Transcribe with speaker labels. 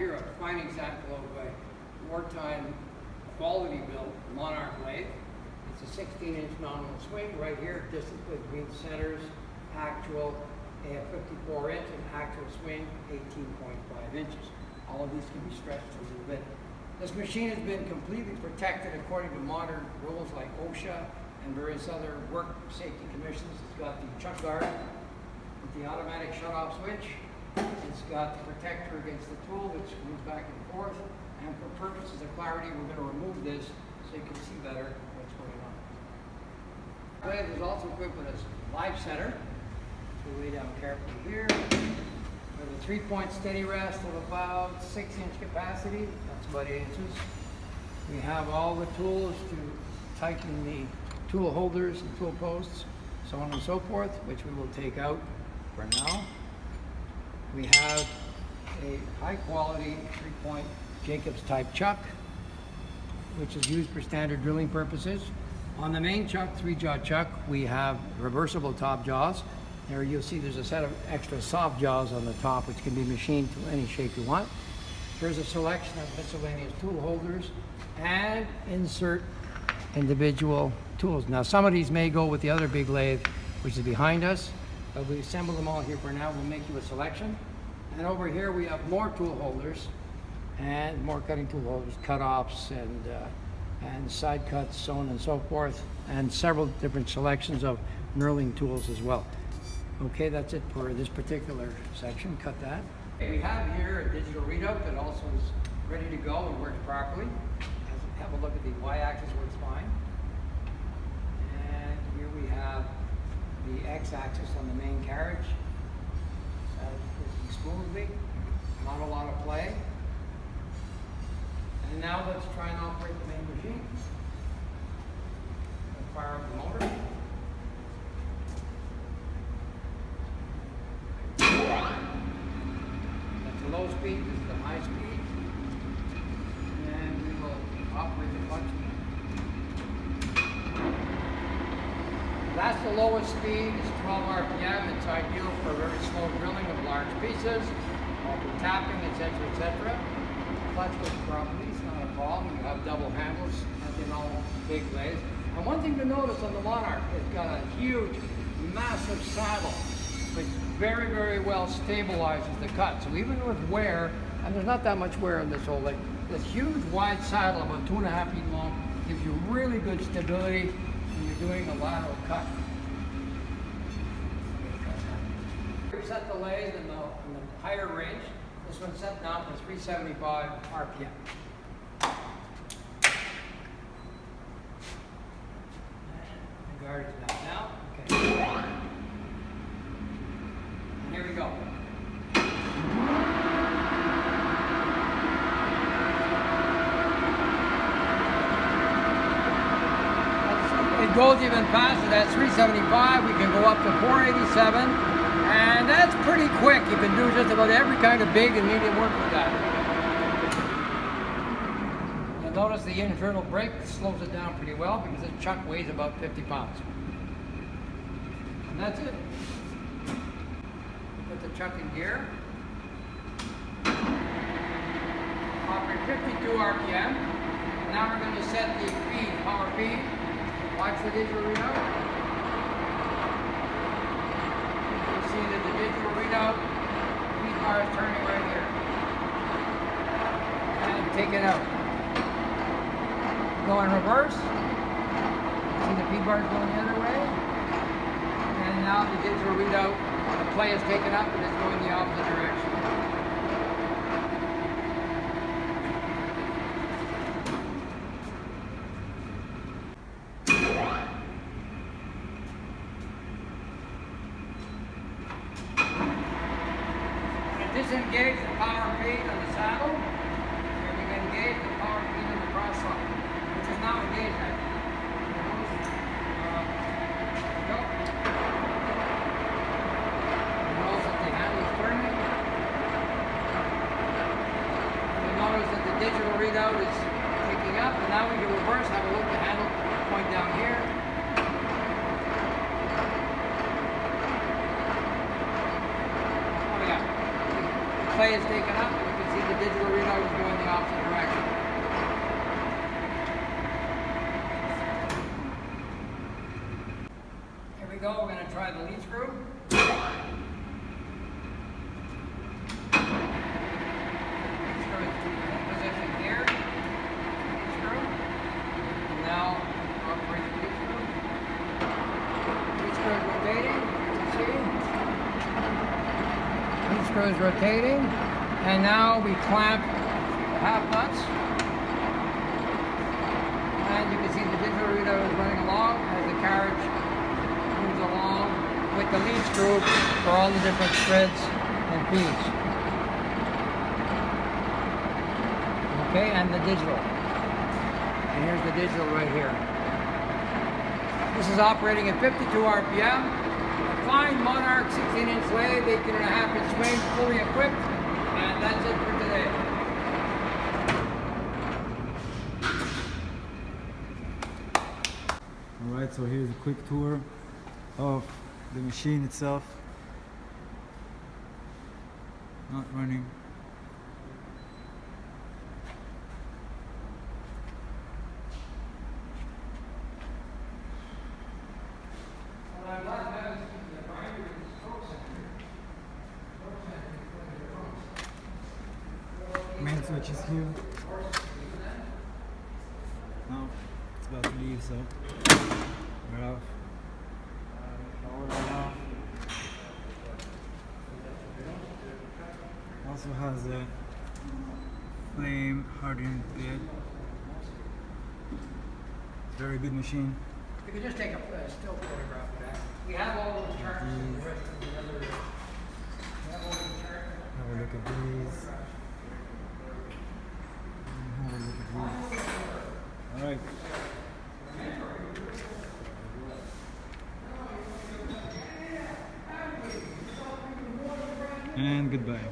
Speaker 1: here a fine example of a wartime quality built Monarch Lathe. It's a 16-inch nominal swing right here, distance between centers, actual 54-inch and actual swing 18.5 inches. All of these can be stretched a little bit. This machine has been completely protected according to modern rules like OSHA and various other work safety commissions. It's got the chuck guard with the automatic shut-off switch. It's got the protector against the tool, which moves back and forth. And for purposes of clarity, we're going to remove this so you can see better what's going on. The lathe is also equipped with a live center. So we lay down carefully here. With a 3-point steady rest of about 6-inch capacity. That's about 8 inches. We have all the tools to tighten the tool holders and tool posts, so on and so forth, which we will take out for now. We have a high quality 3-point Jacobs type chuck, which is used for standard drilling purposes. On the main chuck, 3-jaw chuck, we have reversible top jaws. There you'll see there's a set of extra soft jaws on the top, which can be machined to any shape you want. There's a selection of miscellaneous tool holders and insert individual tools. Now some of these may go with the other big lathe, which is behind us, but we assemble them all here for now. We'll make you a selection. And over here we have more tool holders and more cutting tool holders, cut-offs and side cuts, so on and so forth, and several different selections of knurling tools as well. Okay, that's it for this particular section. Cut that. We have here a digital readout that also is ready to go and works properly. Have a look at the y-axis, works fine. And here we have the x-axis on the main carriage. Working smoothly, not a lot of play. And now let's try and operate the main machine. We'll fire up the motor. That's the low speed, this is the high speed. And we will operate the clutch. That's the lowest speed, it's 12 RPM. It's ideal for very slow drilling of large pieces, or for tapping, etc., etc. Clutch works properly, it's not a problem. You have double handles, as in all big lathes. And one thing to notice on the Monarch, it's got a huge, massive saddle, which very, very well stabilizes the cut. So even with wear, and there's not that much wear in this whole lathe, this huge wide saddle, about 2.5 feet long, gives you really good stability when you're doing a lateral cut. We set the lathe in the higher range. This one's set now for 375 RPM. The guard is back now. Okay. And here we go. It goes even faster. That's 375. We can go up to 487, and that's pretty quick. You can do just about every kind of big and medium work with that. You'll notice the internal brake slows it down pretty well because this chuck weighs about 50 pounds. And that's it. Put the chuck in gear. Operate 52 RPM. Now we're going to set the feed, power feed. Watch the digital readout. You can see that the digital readout, feed bar is turning right here. And take it out. Go in reverse. See the feed bar is going the other way. And now the digital readout, the play is taken up and it's going the opposite direction. Disengage the power feed on the saddle, and we can engage the power feed on the cross slide, which is now engaged. Notice that the handle is turning. You'll notice that the digital readout is picking up, and now we can reverse. Have a look at the handle point down here. Play is taken up, and you can see the digital distro is rotating, and now we clamp the half nuts. And you can see the digital reader is running along as the carriage moves along with the lead screw for all the different threads and feeds. Okay, and the digital. And here's the digital right here. This is operating at 52 RPM. A fine Monarch 16-inch lathe, 18.5-inch swing, fully equipped. And that's it for today.
Speaker 2: Alright, so here's a quick tour of the machine itself. Not running. Main switch is here. Now it's about to leave, so we're off. Power on off. Also has a flame hardened bed. Very good machine.
Speaker 1: You can just take a still photograph of that. We have all those charts and the rest of the other. We have all the charts.
Speaker 2: Have a look at these. Have a look at these. Alright. And goodbye.